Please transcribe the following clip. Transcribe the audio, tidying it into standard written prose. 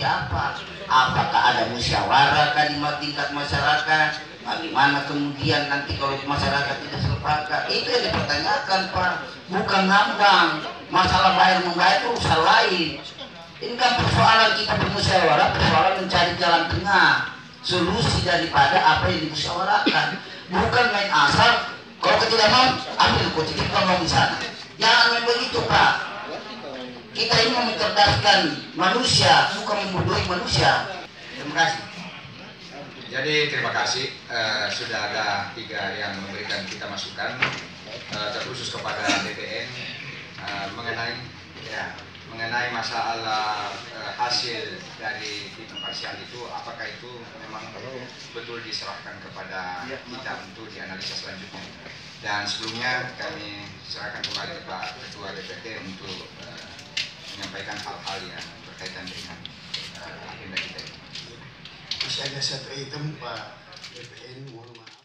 seperti apa? Apakah ada musyawarah kan di tingkat masyarakat? Bagaimana kemudian nanti kalau masyarakat tidak sepakat? Itu yang dipertanyakan, Pak. Bukan ngambang. Masalah bayar membayar itu urusan lain. Ini kan persoalan kita bermusyawarah, persoalan mencari jalan tengah, solusi daripada apa yang dimusyawarahkan. Bukan main asal. Kalau kita tidak mau, ambil kunci kita ngomong di sana. Jangan main begitu, Pak. Kita ini mau mencerdaskan manusia, bukan membodohi manusia. Terima kasih. Jadi terima kasih, sudah ada 3 yang memberikan kita masukan, terkhusus kepada BPN mengenai masalah hasil dari tim imparsial itu, apakah itu memang betul diserahkan kepada kita untuk dianalisa selanjutnya. Dan sebelumnya kami serahkan kembali ke Pak Ketua DPT untuk menyampaikan hal-hal yang berkaitan dengan agenda kita ini. Masih ada satu item Pak BPN, mohon maaf.